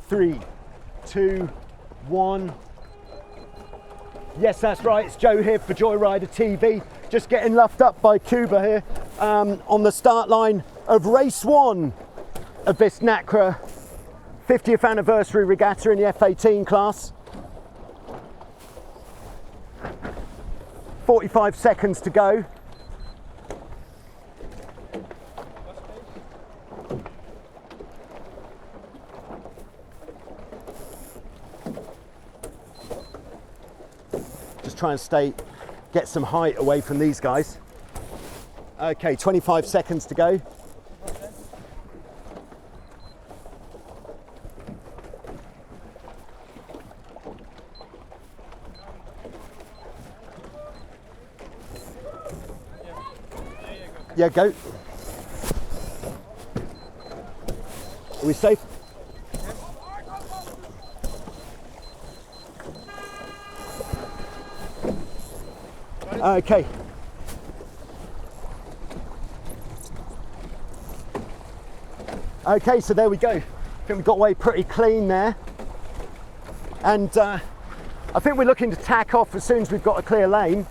3, 2, 1. Yes, that's right, it's Joe here for Joyrider TV. Just getting luffed up by Cuba here on the start line of race 1 of this Nacra 50th anniversary regatta in the F18 class. 45 seconds to go. Just try and get some height away from these guys. Okay, 25 seconds to go. Yeah, go. Are we safe? Okay. Okay, so there we go. I think we got away pretty clean there. And I think we're looking to tack off as soon as we've got a clear lane.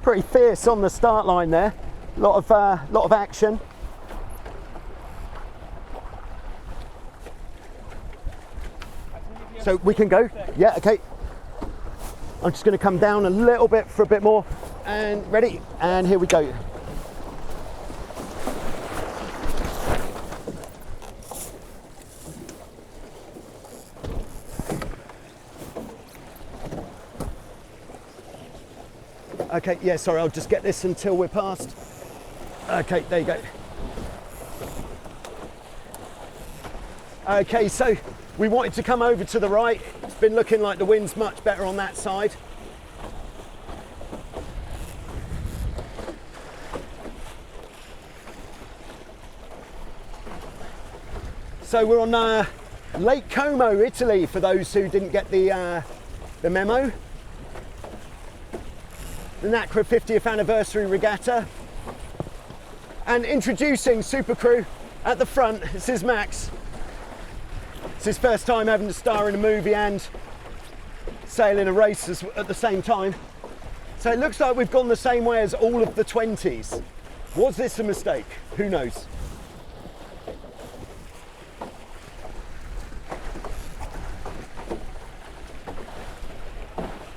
Pretty fierce on the start line there. Lot of action. So we can go. Yeah, okay. I'm just going to come down a little bit for a bit more. And ready. And here we go. Okay, yeah, sorry, I'll just get this until we're past. Okay, there you go. Okay, so we wanted to come over to the right. It's been looking like the wind's much better on that side. So we're on Lake Como, Italy, for those who didn't get the memo. The Nacra 50th anniversary regatta, and introducing Super Crew at the front. This is Max. It's his first time having to star in a movie and sail in a race at the same time. So it looks like we've gone the same way as all of the 20s. Was this a mistake? Who knows?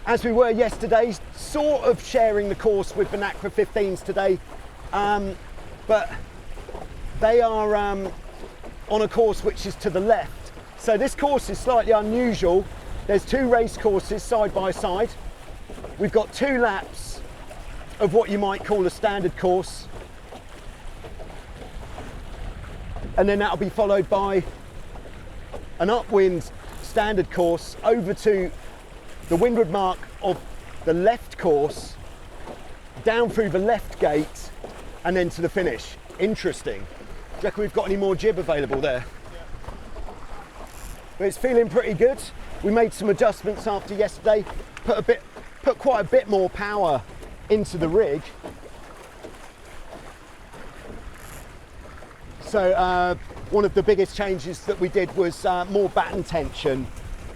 As we were yesterday, sort of sharing the course with the Nacra 15s today, but they are on a course which is to the left. So this course is slightly unusual. There's 2 race courses side by side. We've got 2 laps of what you might call a standard course. And then that'll be followed by an upwind standard course over to the windward mark of the left course, down through the left gate, and then to the finish. Interesting. Do you reckon we've got any more jib available there? Yeah. But it's feeling pretty good. We made some adjustments after yesterday, put quite a bit more power into the rig. So one of the biggest changes that we did was more batten tension,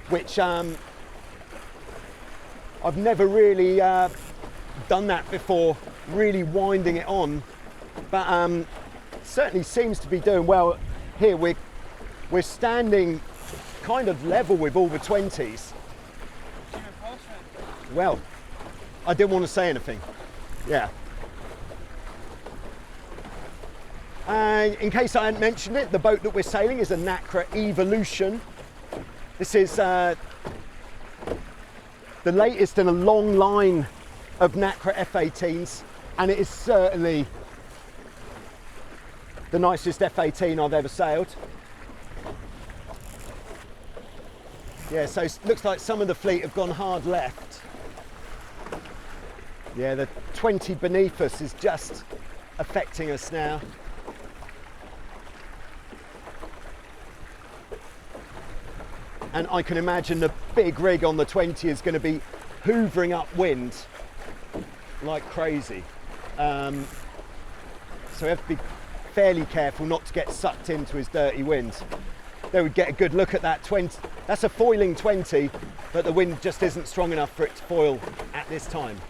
which I've never really done that before, really winding it on, but certainly seems to be doing well here. We're standing kind of level with all the 20s. Well, I didn't want to say anything. Yeah. In case I hadn't mentioned it, the boat that we're sailing is a Nacra Evolution. This is the latest in a long line of Nacra F18s, and it is certainly the nicest F18 I've ever sailed. Yeah, so it looks like some of the fleet have gone hard left. Yeah, the 20 beneath us is just affecting us now. and I can imagine the big rig on the 20 is going to be hoovering up wind like crazy. So we have to be fairly careful not to get sucked into his dirty wind. There we get a good look at that 20. That's a foiling 20, but the wind just isn't strong enough for it to foil at this time.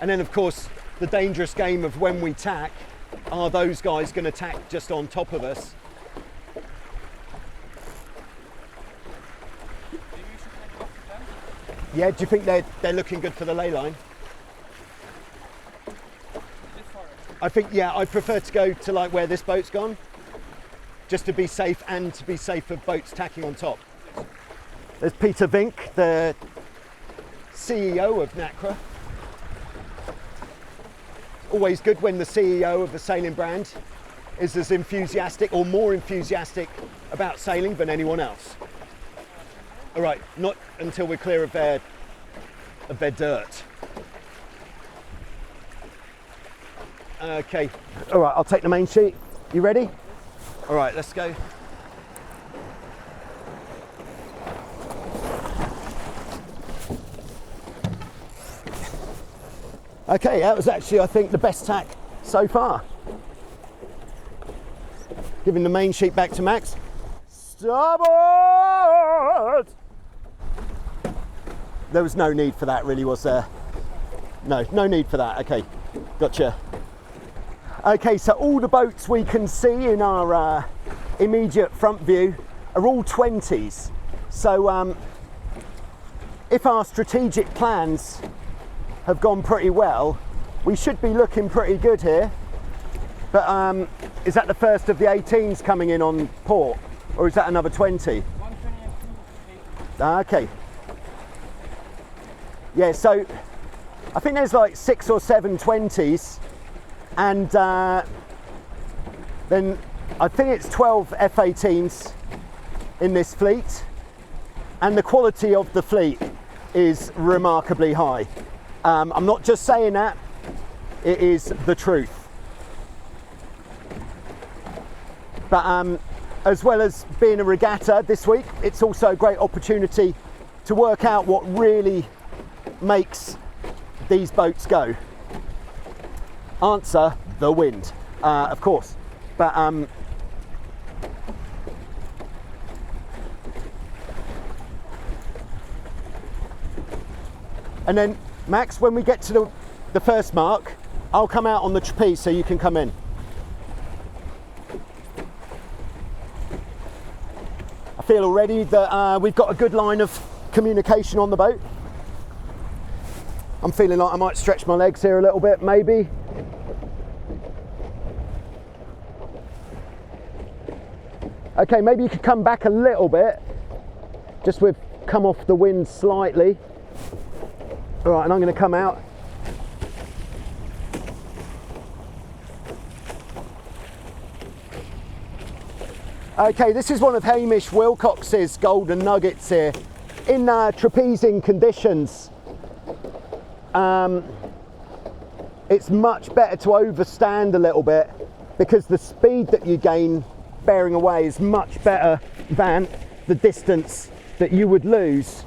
And then of course, the dangerous game of when we tack, are those guys going to tack just on top of us? Yeah, do you think they're looking good for the ley line? I think, yeah, I prefer to go to like where this boat's gone, just to be safe and to be safe for boats tacking on top. There's Peter Vink, the CEO of Nacra. Always good when the CEO of a sailing brand is as enthusiastic or more enthusiastic about sailing than anyone else. All right, not until we're clear of their dirt. Okay, all right, I'll take the main sheet. You ready? All right, let's go. Okay, that was actually, I think, the best tack so far. Giving the main sheet back to Max. Starboard! There was no need for that, really, was there? No need for that. Okay, gotcha. Okay, so all the boats we can see in our immediate front view are all 20s. So if our strategic plans have gone pretty well, we should be looking pretty good here. But is that the first of the 18s coming in on port, or is that another 20? 120 and 2 18s. Okay. Yeah, so I think there's like 6 or 7 20s, and then I think it's 12 F18s in this fleet, and the quality of the fleet is remarkably high. I'm not just saying that, it is the truth. But as well as being a regatta this week, it's also a great opportunity to work out what really makes these boats go. Answer: the wind, of course. But and then Max, when we get to the first mark, I'll come out on the trapeze so you can come in. I feel already that we've got a good line of communication on the boat. I'm feeling like I might stretch my legs here a little bit, maybe. Okay, maybe you could come back a little bit, just with come off the wind slightly. All right, and I'm going to come out. Okay, this is one of Hamish Wilcox's golden nuggets here. In trapezing conditions, it's much better to overstand a little bit, because the speed that you gain bearing away is much better than the distance that you would lose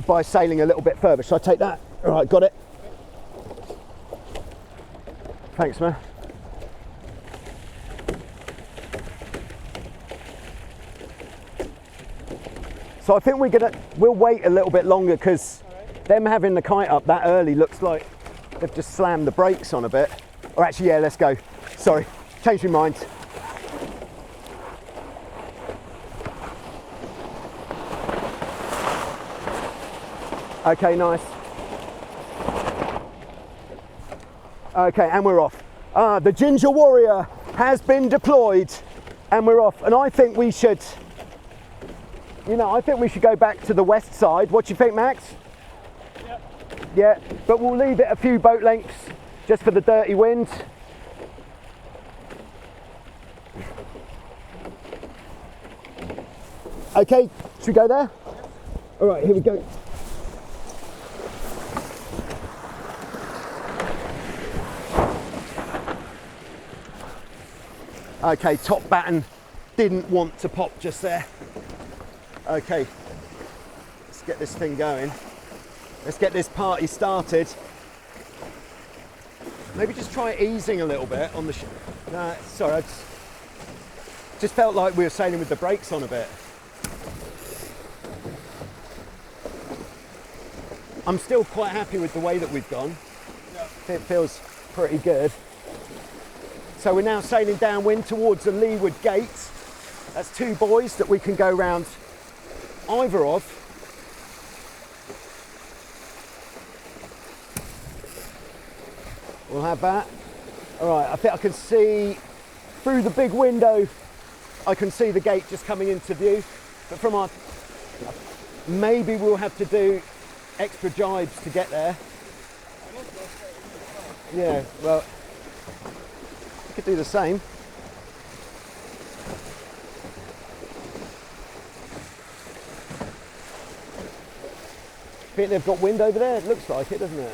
by sailing a little bit further. Shall I take that? All right, got it. Thanks, man. So I think we'll wait a little bit longer, because them having the kite up that early looks like they've just slammed the brakes on a bit. Or actually, yeah, let's go. Sorry, changed my mind. Okay, nice. Okay, and we're off. The Ginger Warrior has been deployed, and we're off. And I think we should, I think we should go back to the west side. What do you think, Max? Yeah. Yeah, but we'll leave it a few boat lengths just for the dirty wind. Okay, should we go there? All right, here we go. Okay, top batten didn't want to pop just there. Okay, let's get this thing going. Let's get this party started. Maybe just try easing a little bit on the sorry, I just felt like we were sailing with the brakes on a bit. I'm still quite happy with the way that we've gone. Yeah. It feels pretty good. So we're now sailing downwind towards the leeward gate. That's 2 buoys that we can go round either of. We'll have that. All right, I think I can see through the big window, I can see the gate just coming into view. But from our, maybe we'll have to do extra jibes to get there. Yeah, well, we could do the same. I think they've got wind over there, it looks like it, doesn't it?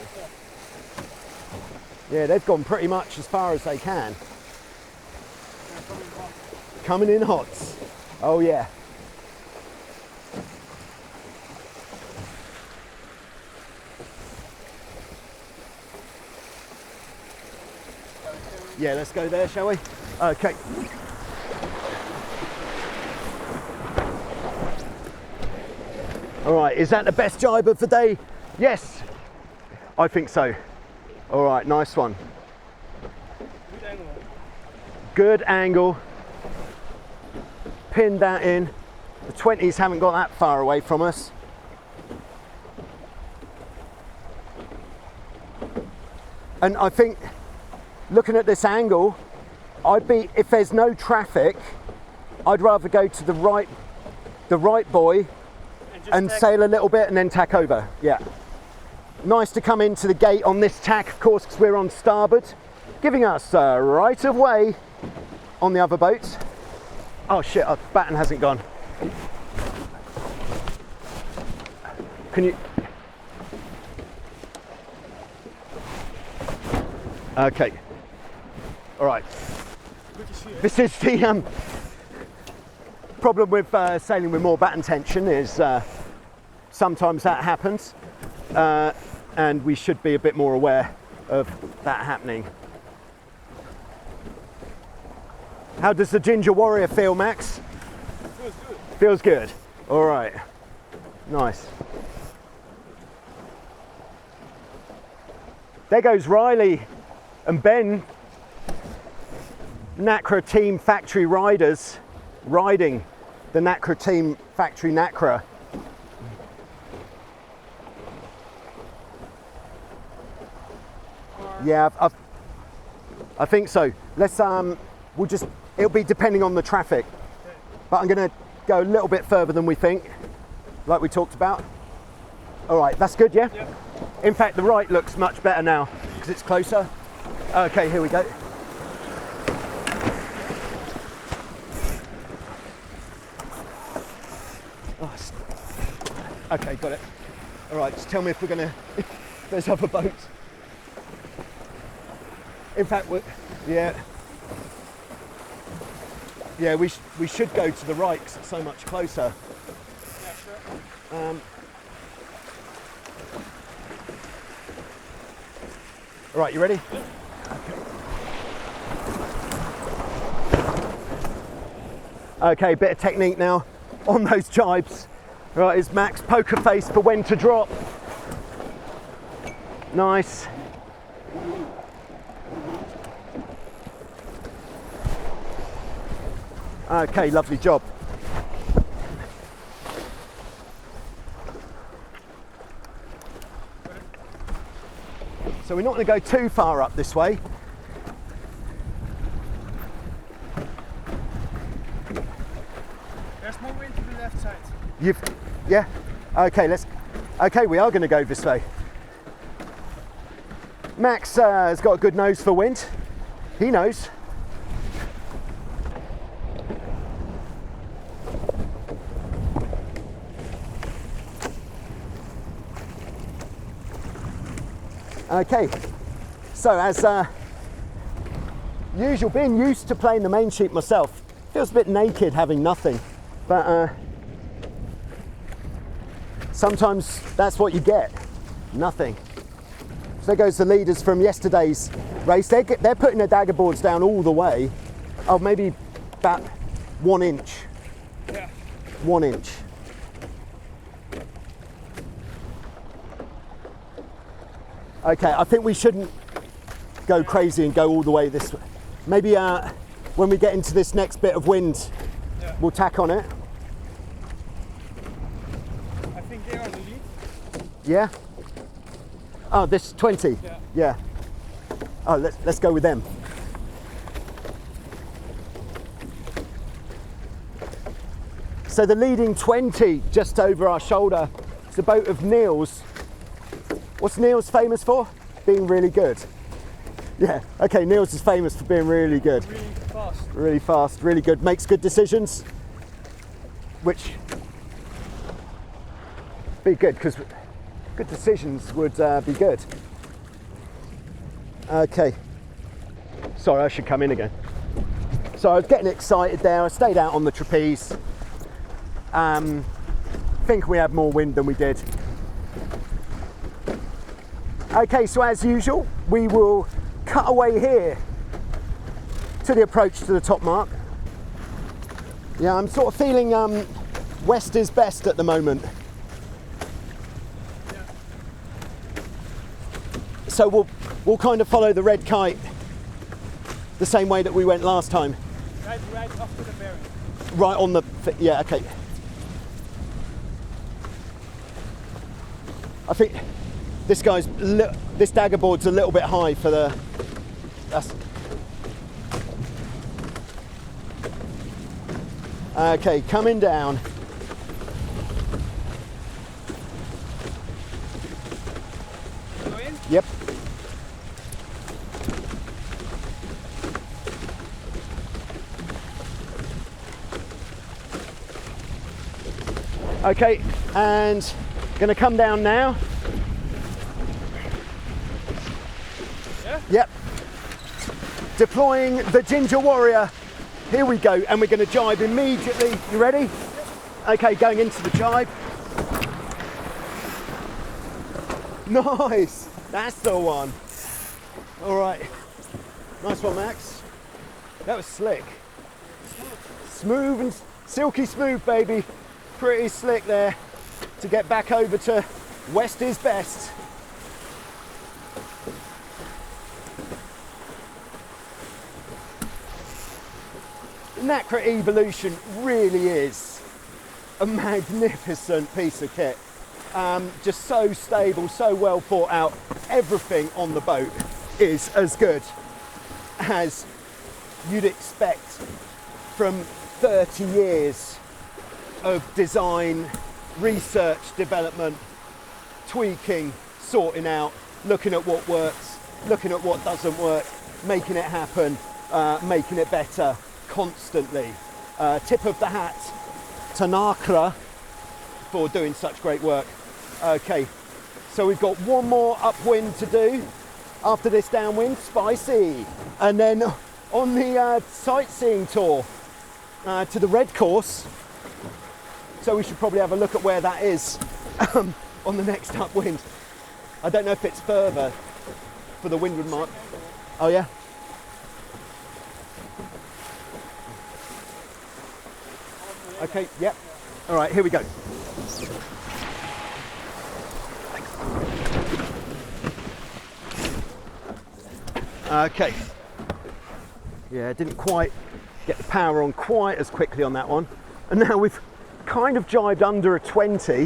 Yeah, they've gone pretty much as far as they can. Coming in hot. Oh yeah. Yeah, let's go there, shall we? Okay. All right, is that the best jibe of the day? Yes, I think so. All right, nice one. Good angle. Good angle. Pin that in. The 20s haven't got that far away from us. And I think, looking at this angle, if there's no traffic, I'd rather go to the right buoy and sail a little bit and then tack over. Yeah. Nice to come into the gate on this tack, of course, because we're on starboard, giving us right of way on the other boats. Oh shit, our batten hasn't gone. Can you? Okay. All right. This is the problem with sailing with more batten tension is sometimes that happens. And we should be a bit more aware of that happening. How does the Ginger Warrior feel, Max? Feels good. Feels good. All right. Nice. There goes Riley and Ben, Nacra Team Factory Riders, riding the Nacra Team Factory Nacra. Yeah, I think so. Let's it'll be depending on the traffic, but I'm gonna go a little bit further than we think, like we talked about. All right, that's good, yeah? Yep. In fact, the right looks much better now because it's closer. Okay, here we go. Oh, okay, got it. All right, just tell me if if there's other boats. In fact, yeah, we should go to the right because it's so much closer. Yeah, sure. All right, you ready? Yep. Okay, bit of technique now on those jibes. Right, is Max poker face for when to drop. Nice. Okay, lovely job. So we're not going to go too far up this way. There's more wind to the left side. Yeah? Okay, okay, we are going to go this way. Max has got a good nose for wind. He knows. Okay, so as usual, being used to playing the main sheet myself, Feels a bit naked having nothing, but sometimes that's what you get, nothing. So there goes the leaders from yesterday's race. They're putting their dagger boards down all the way. Oh, maybe about 1 inch. Yeah. 1 inch. Okay, I think we shouldn't go crazy and go all the way this way. Maybe when we get into this next bit of wind, Yeah. we'll tack on it. I think they're on the lead. Yeah? Oh, this 20? Yeah. Yeah. Oh, let's go with them. So the leading 20 just over our shoulder, it's a boat of Neil's. What's Neil's famous for? Being really good. Yeah, okay, Neil's is famous for being really good. Really fast. Really fast, really good, makes good decisions, which be good, because good decisions would be good. Okay, sorry, I should come in again. So I was getting excited there, I stayed out on the trapeze. Think we had more wind than we did. Okay, so as usual, we will cut away here to the approach to the top mark. Yeah, I'm sort of feeling west is best at the moment. Yeah. So we'll kind of follow the red kite the same way that we went last time. Right after the bearing. Right on the, yeah, okay. I think this this dagger board's a little bit high for the, okay, coming down. Go in? Yep. Okay, and gonna come down now. Yeah? Yep. Deploying the Ginger Warrior. Here we go, and we're gonna jibe immediately. You ready? Yep. Okay, going into the jibe. Nice, that's the one. All right, nice one, Max. That was slick. Smooth and silky smooth, baby. Pretty slick there to get back over to west is best. The Nacra Evolution really is a magnificent piece of kit. Just so stable, so well thought out. Everything on the boat is as good as you'd expect from 30 years of design, research, development, tweaking, sorting out, looking at what works, looking at what doesn't work, making it happen, making it better constantly. Tip of the hat to Nacra for doing such great work. Okay, so we've got one more upwind to do after this downwind, spicy. And then on the sightseeing tour to the red course, so we should probably have a look at where that is on the next upwind. I don't know if it's further for the windward mark. Oh yeah? Okay, yep. All right, here we go. Okay. Yeah, didn't quite get the power on quite as quickly on that one. And now we've kind of jibed under a 20,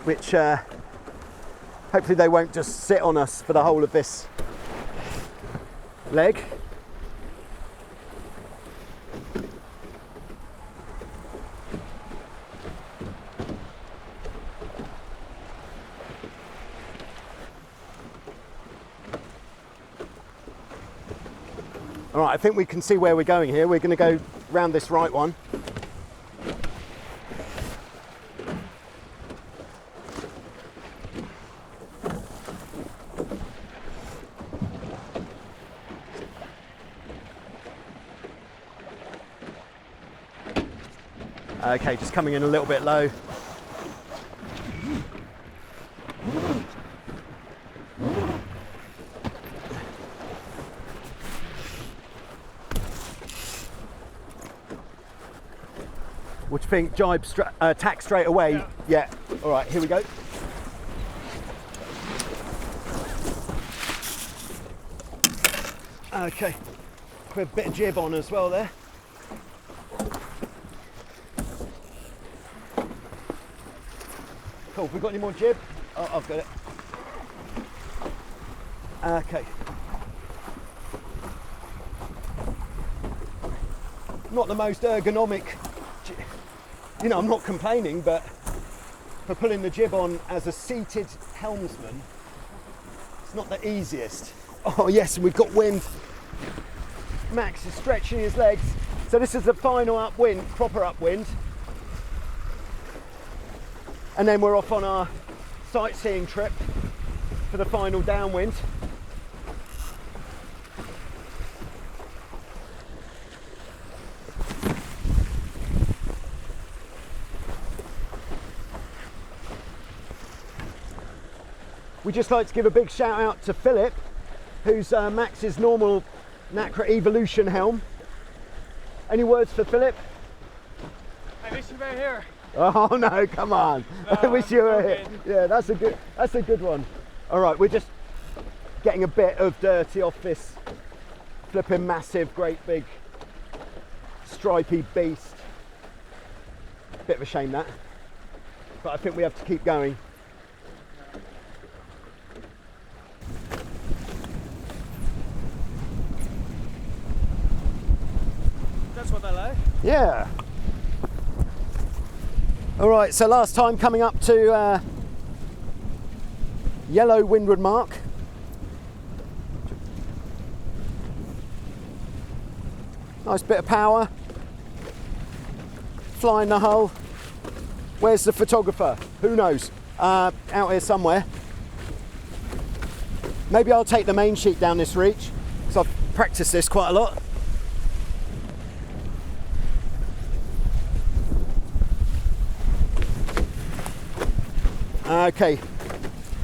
which hopefully they won't just sit on us for the whole of this leg. All right, I think we can see where we're going here. We're going to go round this right one. Okay, just coming in a little bit low. What do you think? Jibe, tack straight away? Yeah. All right, here we go. Okay, put a bit of jib on as well there. Cool, we got any more jib? Oh, I've got it. Okay. Not the most ergonomic, you know, I'm not complaining, but for pulling the jib on as a seated helmsman, it's not the easiest. Oh yes, and we've got wind. Max is stretching his legs. So this is the final upwind, proper upwind. And then we're off on our sightseeing trip for the final downwind. We'd just like to give a big shout out to Philip, who's Max's normal Nacra Evolution helm. Any words for Philip? I wish you were here. Oh no, come on. No, I wish you were here. joking. Yeah, that's a good one. All right, we're just getting a bit of dirty off this flipping massive, great big stripy beast. Bit of a shame that, but I think we have to keep going. That's what I like. Yeah. All right, so last time coming up to yellow windward mark. Nice bit of power. Flying the hull. Where's the photographer? Who knows? Out here somewhere. Maybe I'll take the main sheet down this reach, because I've practiced this quite a lot. Okay,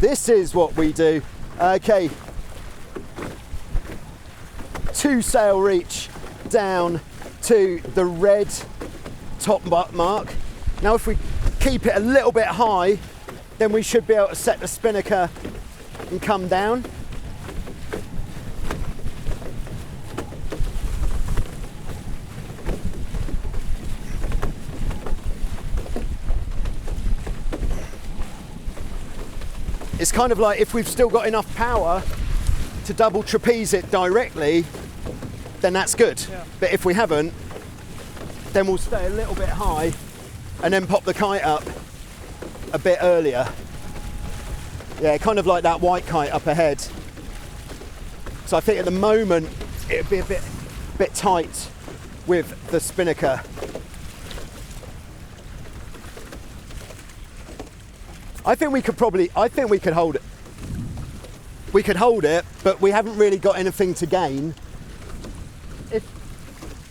this is what we do. Okay, 2 sail reach down to the red top mark. Now if we keep it a little bit high, then we should be able to set the spinnaker and come down. It's kind of like if we've still got enough power to double trapeze it directly, then that's good. Yeah. But if we haven't, then we'll stay a little bit high and then pop the kite up a bit earlier. Yeah, kind of like that white kite up ahead. So I think at the moment it'd be a bit tight with the spinnaker. I think we could hold it. We could hold it, but we haven't really got anything to gain.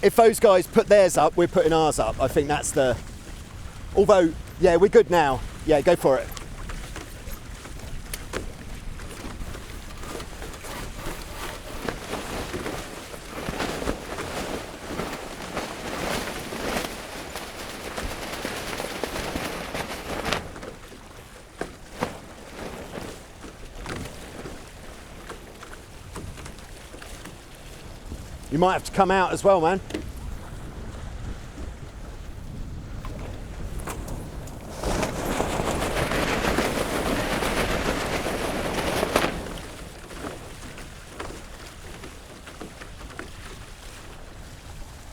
If those guys put theirs up, we're putting ours up. I think that's the, although, yeah, we're good now. Yeah, go for it. You might have to come out as well, man.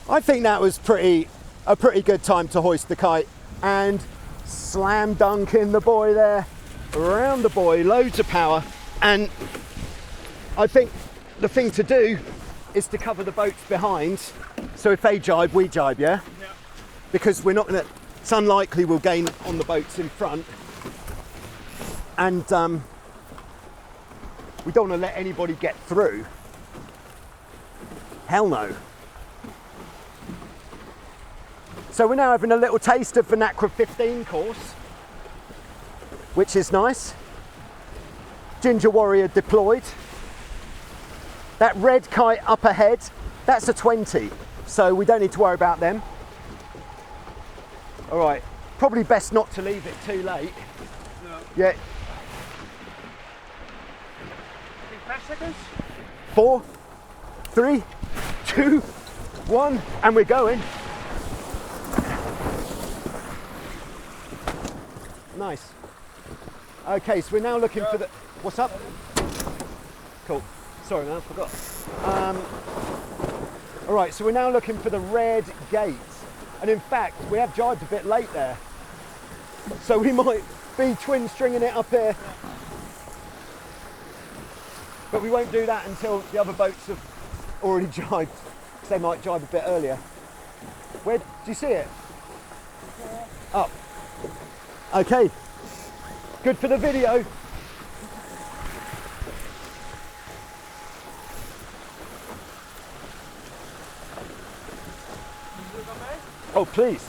I think that was a pretty good time to hoist the kite, and slam dunking the buoy there, around the buoy, loads of power. And I think the thing to do is to cover the boats behind, so if they jibe, we jibe, yeah? Yeah. Because we're not gonna, it's unlikely we'll gain on the boats in front, and we don't want to let anybody get through. Hell no. So we're now having a little taste of the Nacra 15 course, which is nice. Ginger Warrior deployed. That red kite up ahead, that's a 20, so we don't need to worry about them. All right, probably best not to leave it too late. No. Yeah. 5 seconds. 4, 3, 2, 1, and we're going. Nice. Okay, so we're now looking for the, what's up? Cool. Sorry man, I forgot. All right, so we're now looking for the red gate. And in fact, we have jibed a bit late there. So we might be twin stringing it up here. But we won't do that until the other boats have already jibed, because they might jibe a bit earlier. Where, do you see it? Up. Okay. Good for the video. Oh, please.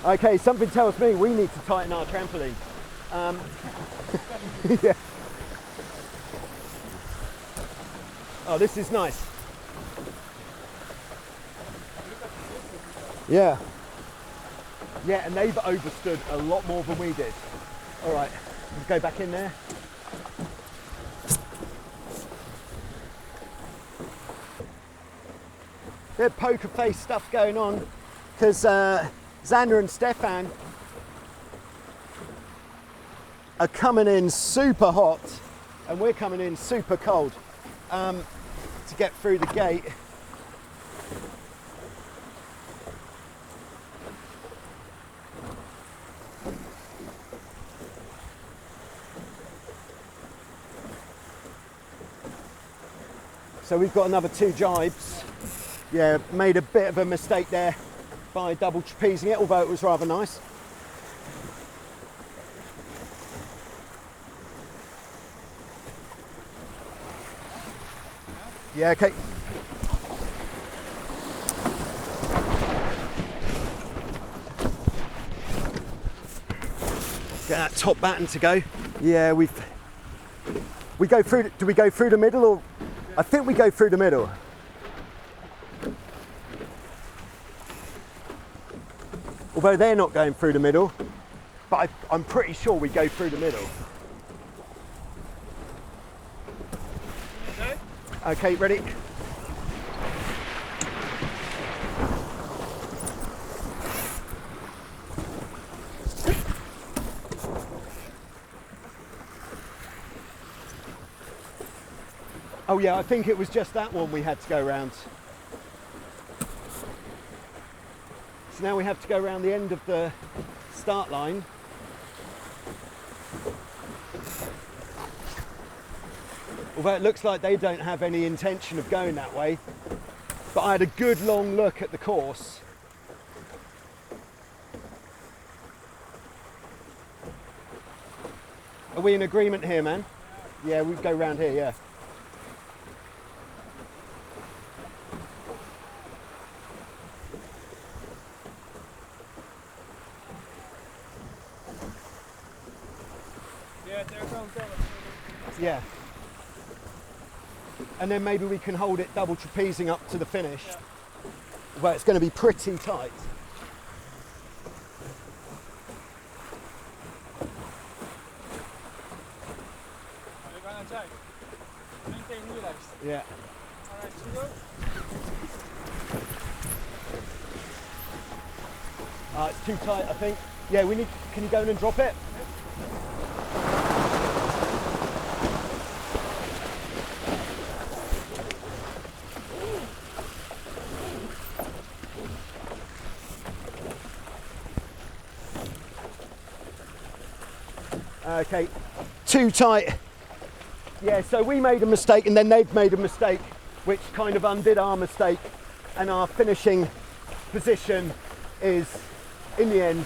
Okay, something tells me we need to tighten our trampoline. Yeah. Oh, this is nice. Yeah. Yeah, and they've overstood a lot more than we did. All right, let's go back in there. Bit of poker face stuff going on because Xander and Stefan are coming in super hot and we're coming in super cold to get through the gate. So we've got another 2 jibes. Yeah, made a bit of a mistake there by double trapezing it, although it was rather nice. Yeah, okay. Get that top batten to go. Yeah, we go through. Do we go through the middle or? I think we go through the middle. Although they're not going through the middle, but I'm pretty sure we go through the middle. Okay. Okay, ready? Oh yeah, I think it was just that one we had to go around. So now we have to go around the end of the start line. Although it looks like they don't have any intention of going that way. But I had a good long look at the course. Are we in agreement here, man? Yeah, we go round here, yeah. Yeah. And then maybe we can hold it double trapezing up to the finish. Yeah. Well, it's going to be pretty tight. Are you going to check? Maintain relaxed. Yeah. Alright, so go. It's too tight, I think. Yeah, we need. Can you go in and drop it? Okay, too tight. Yeah, so we made a mistake and then they've made a mistake, which kind of undid our mistake, and our finishing position is, in the end,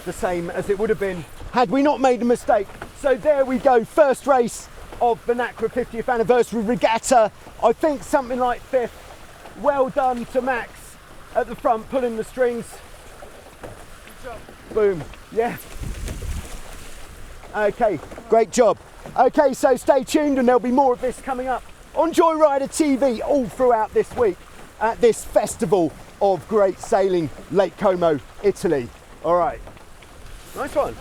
the same as it would have been had we not made a mistake. So there we go, first race of the Nacra 50th anniversary regatta. I think something like 5th Well done to Max at the front, pulling the strings. Good job. Boom. Yeah. Okay, great job. Okay, so stay tuned and there'll be more of this coming up on Joyrider TV all throughout this week at this festival of great sailing, Lake Como, Italy. All right. Nice one.